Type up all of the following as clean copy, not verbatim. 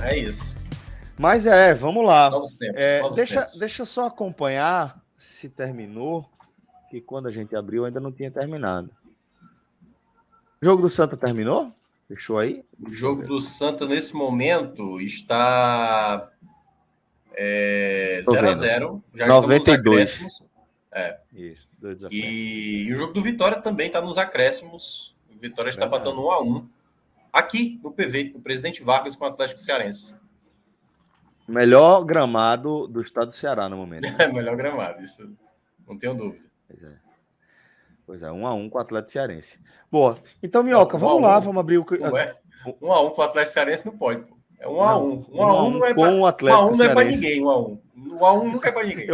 É isso. Mas vamos lá. Novos tempos, novos tempos. Deixa eu só acompanhar se terminou, que quando a gente abriu ainda não tinha terminado. O jogo do Santa terminou? Fechou aí? O jogo do Santa, nesse momento, está 0-0. Já estamos nos 92. acréscimos. Isso, 2 acréscimos. E o jogo do Vitória também está nos acréscimos. O Vitória está empatando 1-1. Aqui, no PV, no Presidente Vargas com o Atlético Cearense. Melhor gramado do estado do Ceará no momento. É o melhor gramado, isso não tenho dúvida. Pois é, 1-1 com o Atlético Cearense. Boa. Então, Minhoca, vamos lá, vamos abrir o... Não é? 1-1 com o Atlético Cearense não pode, pô. É 1-1. 1-1 não é com o Atlético 1-1 não é para ninguém, 1-1. 1-1 nunca é para ninguém.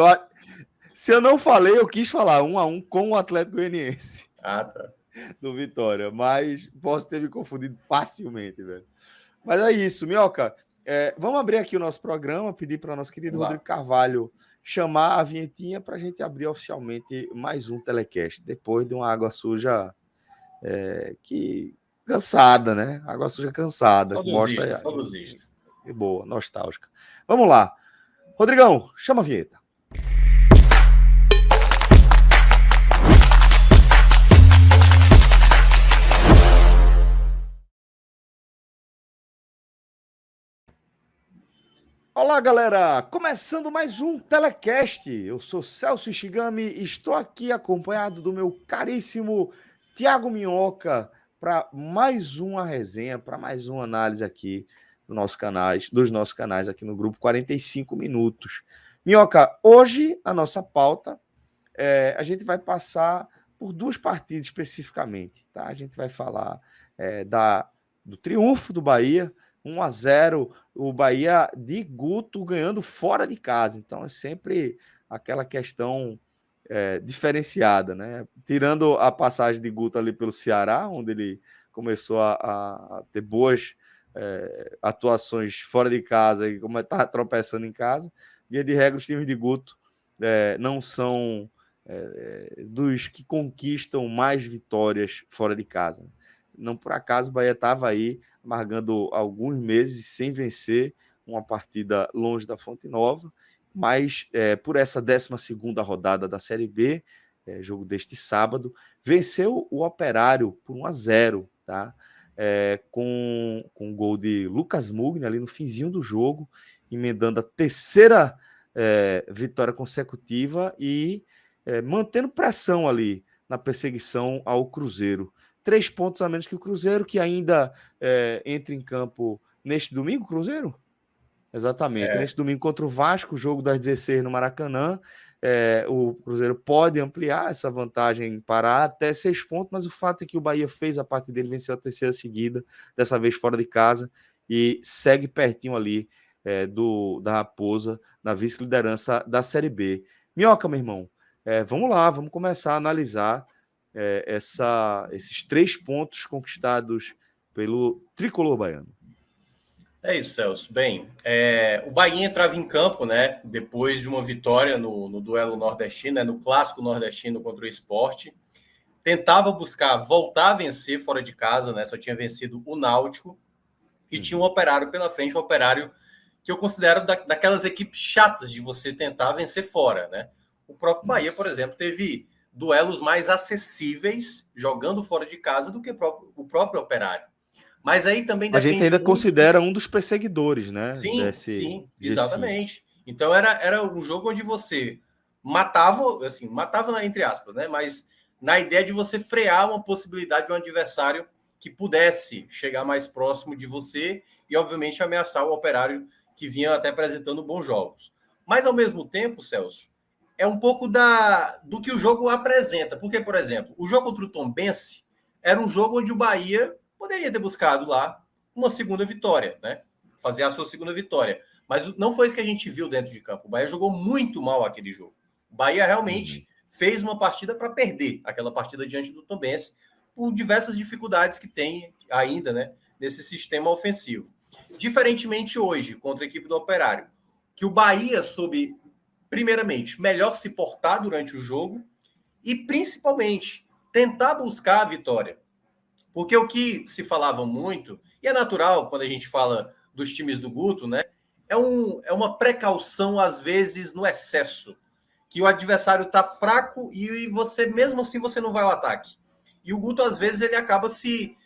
Se eu não falei, eu quis falar 1-1 com o Atlético Goianiense. Ah, tá. Do Vitória, mas posso ter me confundido facilmente, velho. Mas é isso, Minhoca. Vamos abrir aqui o nosso programa, pedir para o nosso querido Rodrigo Carvalho chamar a vinhetinha para a gente abrir oficialmente mais um telecast, depois de uma água suja que cansada, né? Água suja cansada. Saudosista. Que boa, nostálgica. Vamos lá. Rodrigão, chama a vinheta. Olá, galera! Começando mais um Telecast. Eu sou Celso Ishigami e estou aqui acompanhado do meu caríssimo Thiago Minhoca para mais uma resenha, para mais uma análise aqui dos nossos canais aqui no grupo 45 Minutos. Minhoca, hoje a nossa pauta, a gente vai passar por duas partidas especificamente, tá? A gente vai falar do triunfo do Bahia, 1-0, o Bahia de Guto ganhando fora de casa. Então é sempre aquela questão diferenciada, né? Tirando a passagem de Guto ali pelo Ceará, onde ele começou a ter boas atuações fora de casa e como estava tropeçando em casa, via de regra os times de Guto não são dos que conquistam mais vitórias fora de casa. Não por acaso o Bahia estava aí amargando alguns meses sem vencer uma partida longe da Fonte Nova, mas por essa 12ª rodada da Série B, jogo deste sábado, venceu o Operário por 1-0, tá? Com um gol de Lucas Mugni ali no finzinho do jogo, emendando a terceira vitória consecutiva e mantendo pressão ali na perseguição ao Cruzeiro. 3 pontos a menos que o Cruzeiro, que ainda entra em campo neste domingo, Cruzeiro? Exatamente. Neste domingo contra o Vasco, jogo das 16 no Maracanã. O Cruzeiro pode ampliar essa vantagem para até 6 pontos, mas o fato é que o Bahia fez a parte dele, venceu a terceira seguida, dessa vez fora de casa, e segue pertinho ali da Raposa na vice-liderança da Série B. Minhoca, meu irmão, vamos lá, vamos começar a analisar esses 3 pontos conquistados pelo tricolor baiano. É isso, Celso. Bem, o Bahia entrava em campo, né, depois de uma vitória no duelo nordestino, né, no clássico nordestino contra o Sport. Tentava voltar a vencer fora de casa, né, só tinha vencido o Náutico e tinha um Operário pela frente, um Operário que eu considero daquelas equipes chatas de você tentar vencer fora, né? O próprio Bahia, por exemplo, teve duelos mais acessíveis jogando fora de casa do que o próprio Operário. Mas aí também depende. A gente ainda considera um dos perseguidores, né? Sim, exatamente. Então era um jogo onde você matava entre aspas, né? Mas na ideia de você frear uma possibilidade de um adversário que pudesse chegar mais próximo de você e, obviamente, ameaçar o Operário que vinha até apresentando bons jogos. Mas, ao mesmo tempo, Celso, é um pouco do que o jogo apresenta. Porque, por exemplo, o jogo contra o Tombense era um jogo onde o Bahia poderia ter buscado lá uma segunda vitória, né? Fazer a sua segunda vitória. Mas não foi isso que a gente viu dentro de campo. O Bahia jogou muito mal aquele jogo. O Bahia realmente fez uma partida para perder aquela partida diante do Tombense por diversas dificuldades que tem ainda, né, nesse sistema ofensivo. Diferentemente hoje, contra a equipe do Operário, que o Bahia soube, primeiramente, melhor se portar durante o jogo e, principalmente, tentar buscar a vitória. Porque o que se falava muito, e é natural quando a gente fala dos times do Guto, né? É uma precaução, às vezes, no excesso. Que o adversário está fraco e você, mesmo assim, você não vai ao ataque. E o Guto, às vezes, ele acaba se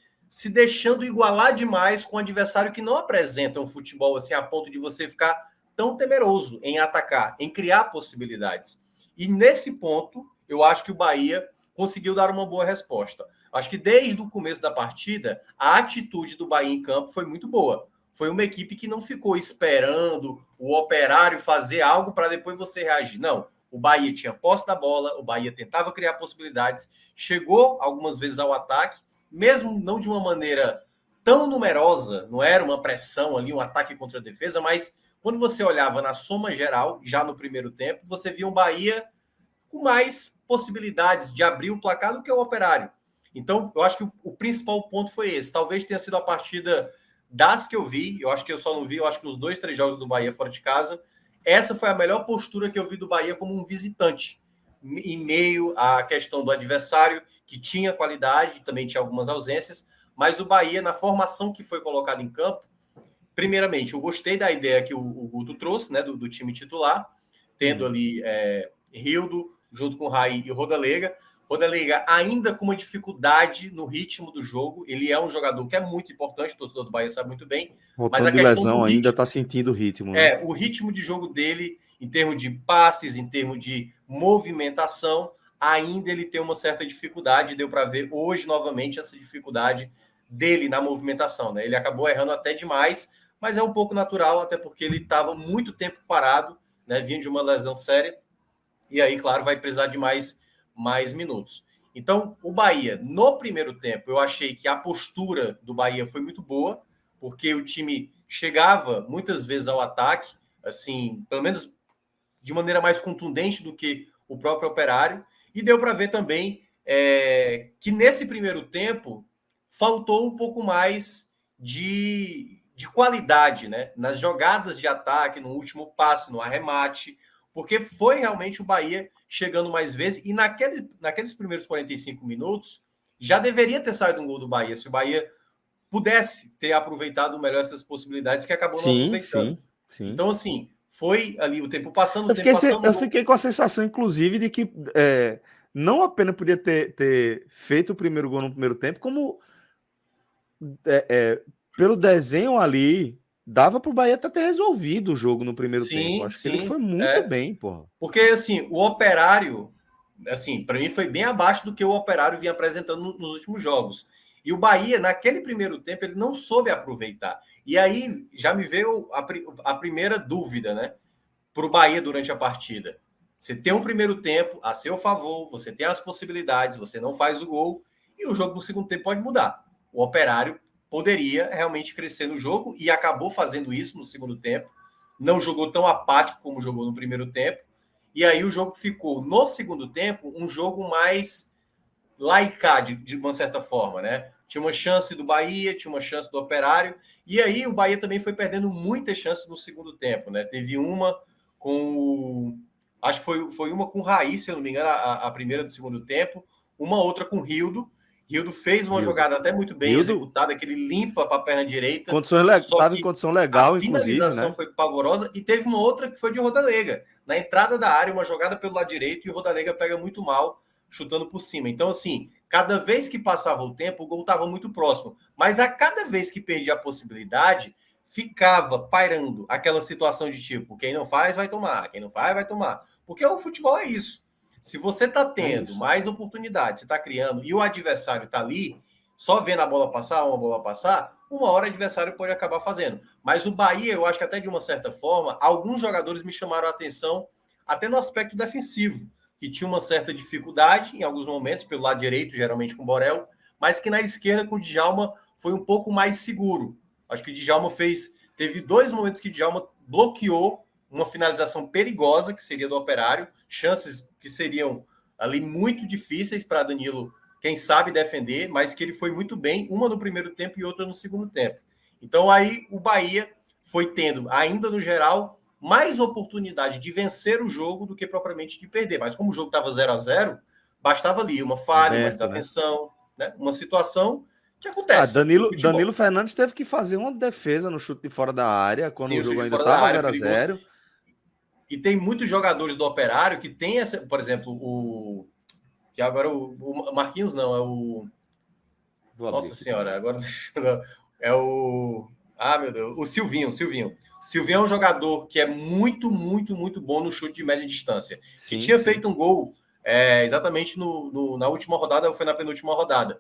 deixando igualar demais com o adversário que não apresenta um futebol assim a ponto de você ficar tão temeroso em atacar, em criar possibilidades. E nesse ponto, eu acho que o Bahia conseguiu dar uma boa resposta. Acho que desde o começo da partida, a atitude do Bahia em campo foi muito boa. Foi uma equipe que não ficou esperando o Operário fazer algo para depois você reagir. Não, o Bahia tinha posse da bola, o Bahia tentava criar possibilidades, chegou algumas vezes ao ataque, mesmo não de uma maneira tão numerosa, não era uma pressão ali, um ataque contra a defesa, mas quando você olhava na soma geral, já no primeiro tempo, você via um Bahia com mais possibilidades de abrir o placar do que o Operário. Então, eu acho que o principal ponto foi esse. Talvez tenha sido a partida das que eu vi, eu acho que eu só não vi, eu acho que os 2, 3 jogos do Bahia fora de casa, essa foi a melhor postura que eu vi do Bahia como um visitante, em meio à questão do adversário, que tinha qualidade, também tinha algumas ausências, mas o Bahia, na formação que foi colocada em campo, primeiramente, eu gostei da ideia que o Guto trouxe, né, do time titular, tendo ali Rildo, junto com o Raí e o Rodalega. Rodalega ainda com uma dificuldade no ritmo do jogo. Ele é um jogador que é muito importante, o torcedor do Bahia sabe muito bem. Voltando mas a questão de lesão, ainda está sentindo o ritmo. Né? O ritmo de jogo dele, em termos de passes, em termos de movimentação, ainda ele tem uma certa dificuldade. Deu para ver hoje, novamente, essa dificuldade dele na movimentação. Né? Ele acabou errando até demais, mas é um pouco natural, até porque ele estava muito tempo parado, né? Vinha de uma lesão séria. E aí, claro, vai precisar de mais minutos. Então, o Bahia, no primeiro tempo, eu achei que a postura do Bahia foi muito boa, porque o time chegava muitas vezes ao ataque, assim, pelo menos de maneira mais contundente do que o próprio Operário, e deu para ver também que nesse primeiro tempo faltou um pouco mais de qualidade, né? Nas jogadas de ataque, no último passe, no arremate, porque foi realmente o Bahia chegando mais vezes, e naqueles primeiros 45 minutos, já deveria ter saído um gol do Bahia, se o Bahia pudesse ter aproveitado melhor essas possibilidades que acabou não aproveitando. Sim. Então, assim, foi ali o tempo passando, Eu fiquei com a sensação, inclusive, de que não apenas podia ter feito o primeiro gol no primeiro tempo, como pelo desenho ali, dava para o Bahia até ter resolvido o jogo no primeiro tempo. Acho que ele foi muito bem, porra. Porque, assim, o Operário, assim, para mim foi bem abaixo do que o Operário vinha apresentando nos últimos jogos. E o Bahia, naquele primeiro tempo, ele não soube aproveitar. E aí já me veio a primeira dúvida, né? Para o Bahia durante a partida. Você tem um primeiro tempo a seu favor, você tem as possibilidades, você não faz o gol, e o jogo no segundo tempo pode mudar. O Operário poderia realmente crescer no jogo e acabou fazendo isso no segundo tempo. Não jogou tão apático como jogou no primeiro tempo. E aí o jogo ficou, no segundo tempo, um jogo mais laicado, de uma certa forma, né? Tinha uma chance do Bahia, tinha uma chance do Operário. E aí o Bahia também foi perdendo muitas chances no segundo tempo, né? Teve uma com... Acho que foi uma com o Raí, se eu não me engano, a primeira do segundo tempo. Uma outra com o Rildo. Rildo fez uma jogada até muito bem executada, que ele limpa para a perna direita. Estava em condição legal, inclusive. A finalização, né, foi pavorosa. E teve uma outra que foi de Rodalega. Na entrada da área, uma jogada pelo lado direito, e o Rodalega pega muito mal, chutando por cima. Então, assim, cada vez que passava o tempo, o gol estava muito próximo. Mas a cada vez que perdia a possibilidade, ficava pairando aquela situação de tipo, quem não faz, vai tomar. Quem não faz, vai tomar. Porque o futebol é isso. Se você está tendo mais oportunidades, você está criando, e o adversário está ali, só vendo a bola passar, uma hora o adversário pode acabar fazendo. Mas o Bahia, eu acho que até de uma certa forma, alguns jogadores me chamaram a atenção até no aspecto defensivo, que tinha uma certa dificuldade em alguns momentos, pelo lado direito, geralmente com o Borel, mas que na esquerda com o Djalma foi um pouco mais seguro. Acho que o Djalma teve 2 momentos que o Djalma bloqueou uma finalização perigosa, que seria do Operário, chances que seriam ali muito difíceis para Danilo, quem sabe, defender, mas que ele foi muito bem, uma no primeiro tempo e outra no segundo tempo. Então aí o Bahia foi tendo, ainda no geral, mais oportunidade de vencer o jogo do que propriamente de perder. Mas como o jogo estava 0-0, bastava ali uma falha, uma desatenção, né? Uma situação que acontece no futebol. Danilo Fernandes teve que fazer uma defesa no chute de fora da área, quando Sim, o jogo chute de ainda fora da estava área, 0 a perigoso. 0. E tem muitos jogadores do Operário que tem essa, por exemplo, que agora o Marquinhos não, é o Nossa senhora, agora é o meu Deus, o Silvinho. Silvinho é um jogador que é muito, muito, muito bom no chute de média distância, que Sim, tinha sim. feito um gol exatamente na última rodada, ou foi na penúltima rodada,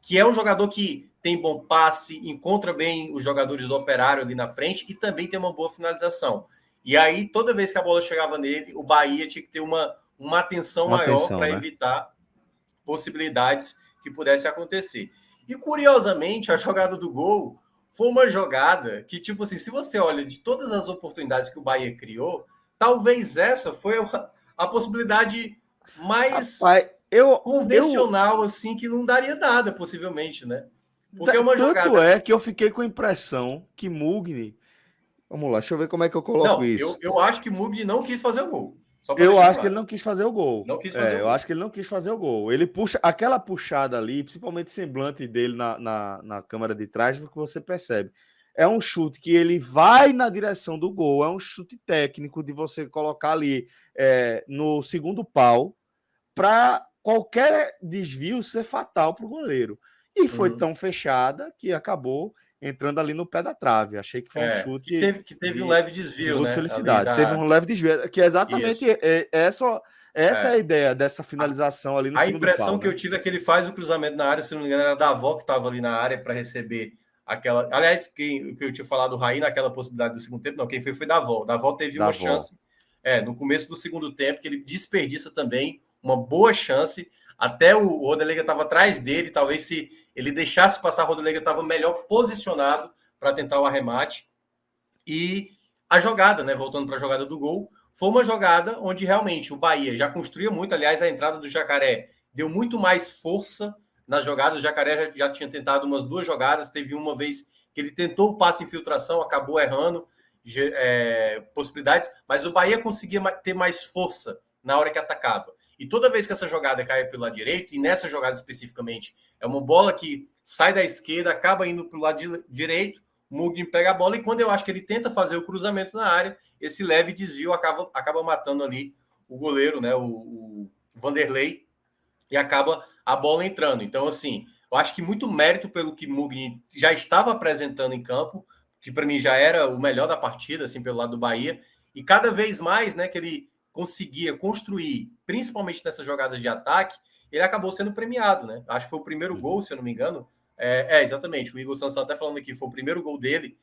que é um jogador que tem bom passe, encontra bem os jogadores do Operário ali na frente e também tem uma boa finalização. E aí, toda vez que a bola chegava nele, o Bahia tinha que ter uma atenção Uma maior atenção, para né? evitar possibilidades que pudessem acontecer. E, curiosamente, a jogada do gol foi uma jogada que, tipo assim, se você olha de todas as oportunidades que o Bahia criou, talvez essa foi a possibilidade mais Rapaz, eu convencional, assim, que não daria nada, possivelmente, né? Porque é uma tanto jogada. é que eu fiquei com a impressão que Mugni. Vamos lá, deixa eu ver como é que eu coloco Não, isso. eu acho que o Mugni não quis fazer o gol. Só para Eu deixar acho que claro. ele não quis fazer o gol. Não quis fazer o Eu gol. acho que ele não quis fazer o gol. Ele puxa aquela puxada ali, principalmente o semblante dele na câmera de trás, que você percebe. É um chute que ele vai na direção do gol, é um chute técnico de você colocar ali no segundo pau para qualquer desvio ser fatal para o goleiro. E foi Uhum. tão fechada que acabou entrando ali no pé da trave. Achei que foi um Que chute teve um de, leve de desvio, gol de né? Ali felicidade. Teve um leve desvio, que é exatamente Isso. essa é a É. ideia dessa finalização ali no A segundo impressão pau, que eu né? tive é que ele faz o cruzamento na área, se não me engano, era da avó que estava ali na área para receber aquela. Aliás, que eu tinha falado do Raí naquela possibilidade do segundo tempo, não, quem foi da avó. Da avó teve Da uma avó. chance no começo do segundo tempo, que ele desperdiça também uma boa chance. Até o Rodelega estava atrás dele, talvez se ele deixasse passar, o Rodelega estava melhor posicionado para tentar o arremate. E a jogada, né, voltando para a jogada do gol, foi uma jogada onde realmente o Bahia já construía muito. Aliás, a entrada do Jacaré deu muito mais força nas jogadas. O Jacaré já tinha tentado umas 2 jogadas. Teve uma vez que ele tentou o passe infiltração, acabou errando possibilidades, mas o Bahia conseguia ter mais força na hora que atacava. E toda vez que essa jogada cai pelo lado direito, e nessa jogada especificamente, é uma bola que sai da esquerda, acaba indo para o lado direito, o Mugni pega a bola e quando eu acho que ele tenta fazer o cruzamento na área, esse leve desvio acaba matando ali o goleiro, né, o Vanderlei, e acaba a bola entrando. Então, assim, eu acho que muito mérito pelo que Mugni já estava apresentando em campo, que para mim já era o melhor da partida, assim, pelo lado do Bahia, e cada vez mais, né, que ele conseguia construir, principalmente nessas jogadas de ataque, ele acabou sendo premiado, né? Acho que foi o primeiro gol, se eu não me engano. Exatamente. O Igor Sansão até falando aqui, foi o primeiro gol dele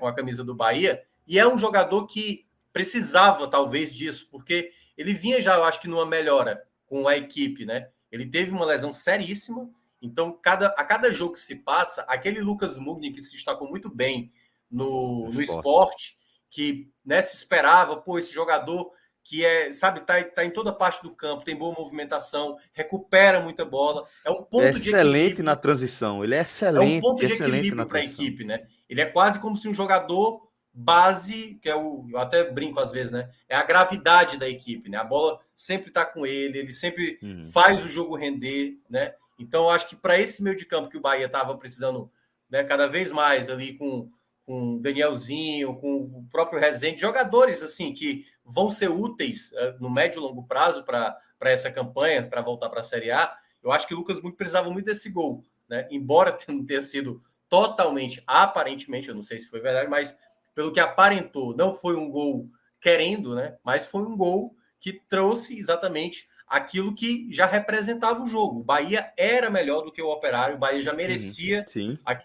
com a camisa do Bahia. E é um jogador que precisava, talvez, disso, porque ele vinha já, eu acho que, numa melhora com a equipe, né? Ele teve uma lesão seríssima, então a cada jogo que se passa, aquele Lucas Mugni que se destacou muito bem no esporte, que, né, se esperava, pô, esse jogador que sabe, tá em toda parte do campo, tem boa movimentação, recupera muita bola, é um ponto de Excelente na equilíbrio, transição. Ele é é um ponto de excelente na equilíbrio para a transição. equipe, né? Ele é quase como se um jogador base, que eu até brinco às vezes, né? É a gravidade da equipe, né? A bola sempre está com ele sempre faz o jogo render, né? Então, eu acho que para esse meio de campo que o Bahia estava precisando, né, cada vez mais ali com o Danielzinho, com o próprio Rezende, jogadores assim que vão ser úteis no médio e longo prazo para essa campanha, para voltar para a Série A. Eu acho que o Lucas muito precisava muito desse gol, né? Embora não tenha sido totalmente, aparentemente, eu não sei se foi verdade, mas pelo que aparentou, não foi um gol querendo, né? Mas foi um gol que trouxe exatamente aquilo que já representava o jogo. O Bahia era melhor do que o Operário, o Bahia já merecia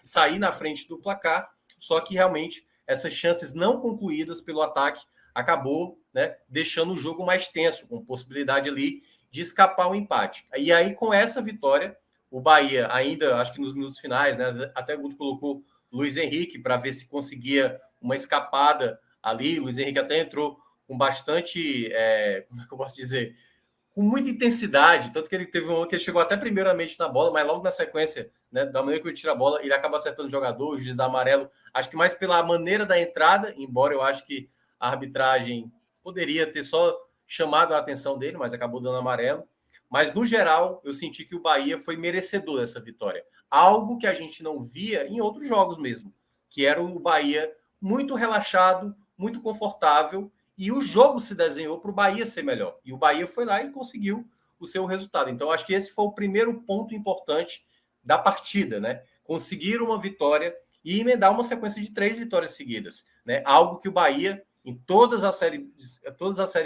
sair na frente do placar, só que realmente essas chances não concluídas pelo ataque acabou, né, deixando o jogo mais tenso, com possibilidade ali de escapar o empate. E aí, com essa vitória, o Bahia, ainda, acho que nos minutos finais, né, até o Guto colocou Luiz Henrique para ver se conseguia uma escapada ali. Luiz Henrique até entrou com bastante, como é que eu posso dizer, com muita intensidade, tanto que ele teve um que ele chegou até primeiramente na bola, mas logo na sequência, né, da maneira que ele tira a bola, ele acaba acertando o jogador, o juiz dá amarelo, acho que mais pela maneira da entrada, embora eu acho que a arbitragem poderia ter só chamado a atenção dele, mas acabou dando amarelo. Mas, no geral, eu senti que o Bahia foi merecedor dessa vitória. Algo que a gente não via em outros jogos mesmo, que era o Bahia muito relaxado, muito confortável, e o jogo se desenhou para o Bahia ser melhor. E o Bahia foi lá e conseguiu o seu resultado. Então, acho que esse foi o primeiro ponto importante da partida, né? Conseguir uma vitória e emendar uma sequência de 3 vitórias seguidas, né? Algo que o Bahia, em todas as série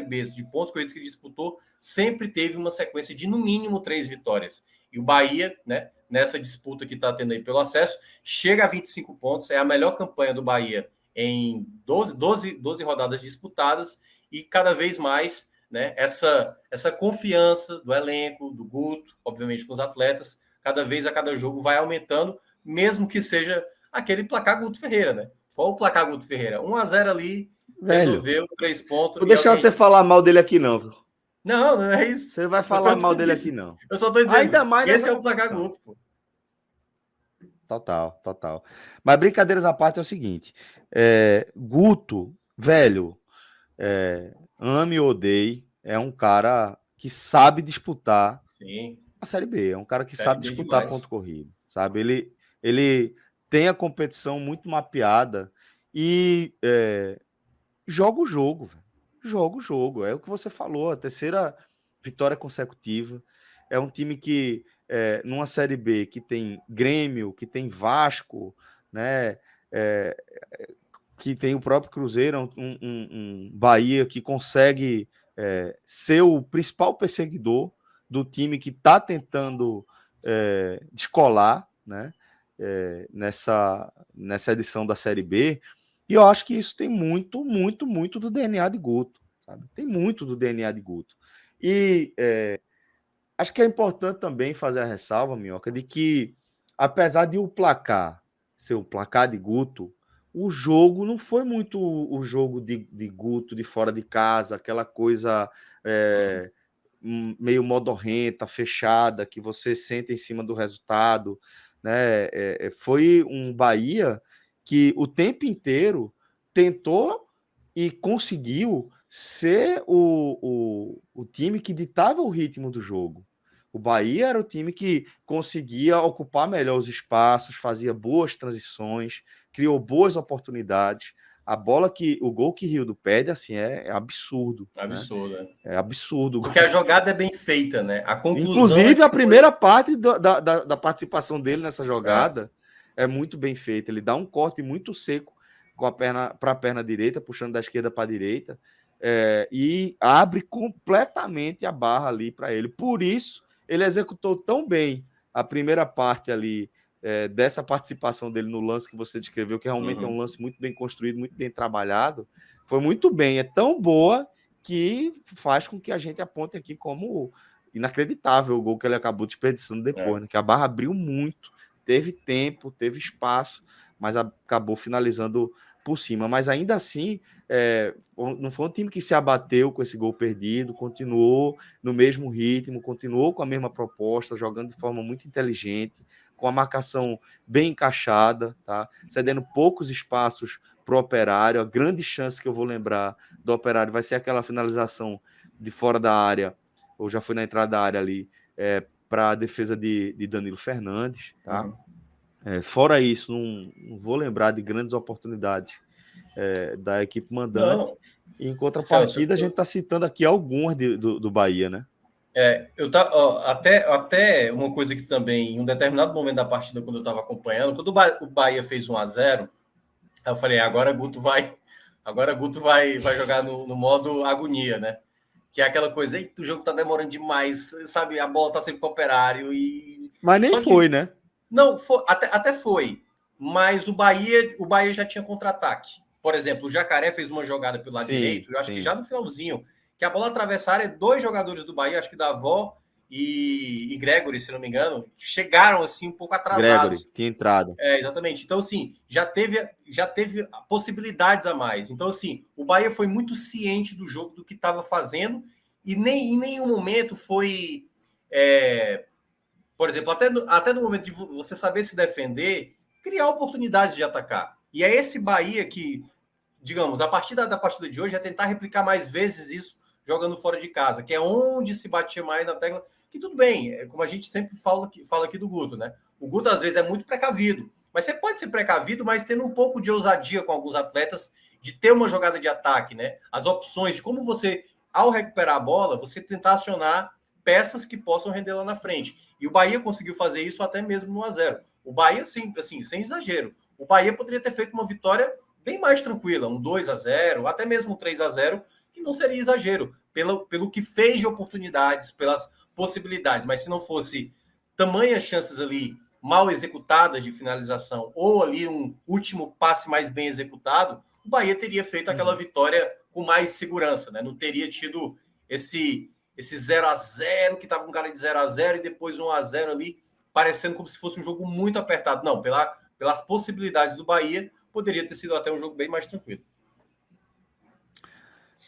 B de pontos corridos que disputou, sempre teve uma sequência de no mínimo 3 vitórias. E o Bahia, né, nessa disputa que está tendo aí pelo acesso, chega a 25 pontos, é a melhor campanha do Bahia em 12 rodadas disputadas, e cada vez mais, né, essa confiança do elenco, do Guto, obviamente com os atletas, cada vez a cada jogo vai aumentando, mesmo que seja aquele placar Guto Ferreira, né? Foi o placar Guto Ferreira, 1-0 ali, Velho, resolveu 3 pontos. vou deixar você falar mal dele aqui, não, viu? Não, não é isso. Você vai falar mal dele aqui, não. Eu só tô dizendo, ainda mais esse é o placar Guto, pô. Total. Mas brincadeiras à parte é o seguinte: Guto, velho, ame ou odeie, é um cara que sabe disputar a Série B. É um cara que sabe disputar ponto corrido, sabe? Ele tem a competição muito mapeada e joga o jogo, velho. Joga o jogo. É o que você falou, a terceira vitória consecutiva. É um time que, numa Série B, que tem Grêmio, que tem Vasco, né? Que tem o próprio Cruzeiro, um Bahia que consegue ser o principal perseguidor do time que está tentando descolar, né? Nessa edição da Série B. E eu acho que isso tem muito do DNA de Guto, sabe? Tem muito do DNA de Guto. E acho que é importante também fazer a ressalva, Minhoca, de que, apesar de o placar ser o placar de Guto, o jogo não foi muito o jogo de Guto de fora de casa, aquela coisa meio modorrenta, fechada, que você sente em cima do resultado, né? Foi um Bahia que o tempo inteiro tentou e conseguiu ser o time que ditava o ritmo do jogo. O Bahia era o time que conseguia ocupar melhor os espaços, fazia boas transições, criou boas oportunidades. O gol que Rildo pede, assim, é absurdo. Absurdo, né? É absurdo. Porque a jogada é bem feita, né? A conclusão. Inclusive, a primeira parte da participação dele nessa jogada é muito bem feita. Ele dá um corte muito seco com a perna para a perna direita, puxando da esquerda para a direita, e abre completamente a barra ali para ele. Por isso, ele executou tão bem a primeira parte ali dessa participação dele no lance que você descreveu, que realmente é um lance muito bem construído, muito bem trabalhado. Foi muito bem, é tão boa que faz com que a gente aponte aqui como inacreditável o gol que ele acabou desperdiçando depois, né? Que a barra abriu muito, teve tempo, teve espaço, mas acabou finalizando por cima. Mas ainda assim, não foi um time que se abateu com esse gol perdido, continuou no mesmo ritmo, continuou com a mesma proposta, jogando de forma muito inteligente, com a marcação bem encaixada, tá? Cedendo poucos espaços para o Operário. A grande chance que eu vou lembrar do Operário vai ser aquela finalização de fora da área, ou já foi na entrada da área ali, para a defesa de Danilo Fernandes, tá? Fora isso, não vou lembrar de grandes oportunidades da equipe mandante. Não. Em contrapartida, a gente está citando aqui algumas do Bahia, né? Até uma coisa que também, em um determinado momento da partida, quando eu estava acompanhando, quando o Bahia fez 1-0, eu falei, agora Guto vai jogar no modo agonia, né? Que é aquela coisa, eita, o jogo tá demorando demais, sabe? A bola tá sempre com o Operário e... Mas nem foi, né? Não, até foi. Mas o Bahia já tinha contra-ataque. Por exemplo, o Jacaré fez uma jogada pelo lado direito, eu acho que já no finalzinho, que a bola atravessa a área, 2 jogadores do Bahia, acho que Davó e Gregory, se não me engano, chegaram assim um pouco atrasados. Gregory, tinha entrado. Exatamente. Então, assim, já teve possibilidades a mais. Então, assim, o Bahia foi muito ciente do jogo, do que estava fazendo, e em nenhum momento foi... por exemplo, até no momento de você saber se defender, criar oportunidades de atacar. E é esse Bahia que, digamos, a partir da partida de hoje é tentar replicar mais vezes isso jogando fora de casa, que é onde se batia mais na tecla, que tudo bem, como a gente sempre fala aqui do Guto, né? O Guto às vezes é muito precavido, mas você pode ser precavido, mas tendo um pouco de ousadia com alguns atletas, de ter uma jogada de ataque, né? As opções de como você, ao recuperar a bola, você tentar acionar peças que possam render lá na frente. E o Bahia conseguiu fazer isso até mesmo no 1-0. O Bahia, sim, assim, sem exagero, o Bahia poderia ter feito uma vitória bem mais tranquila, um 2-0, até mesmo um 3-0, que não seria exagero, pelo que fez de oportunidades, pelas possibilidades. Mas se não fosse tamanhas chances ali mal executadas de finalização, ou ali um último passe mais bem executado, o Bahia teria feito aquela vitória com mais segurança, né? Não teria tido esse 0-0 que estava com cara de 0-0 e depois 1-0 ali, parecendo como se fosse um jogo muito apertado. Não, pelas possibilidades do Bahia, poderia ter sido até um jogo bem mais tranquilo.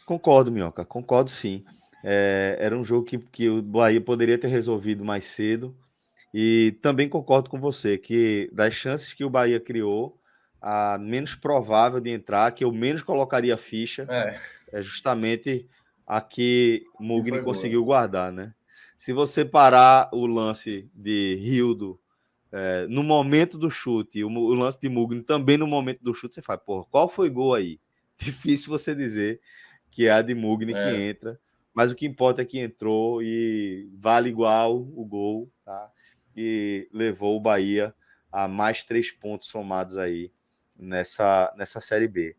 Concordo, Minhoca, concordo sim. Era um jogo que o Bahia poderia ter resolvido mais cedo. E também concordo com você que das chances que o Bahia criou, a menos provável de entrar, que eu menos colocaria ficha, é justamente a que Mugni conseguiu guardar, né? Se você parar o lance de Rildo no momento do chute, o lance de Mugni também no momento do chute, você fala, porra, qual foi gol aí? Difícil você dizer que é a de Mugni que entra, mas o que importa é que entrou e vale igual o gol, tá? E levou o Bahia a mais 3 pontos somados aí nessa Série B.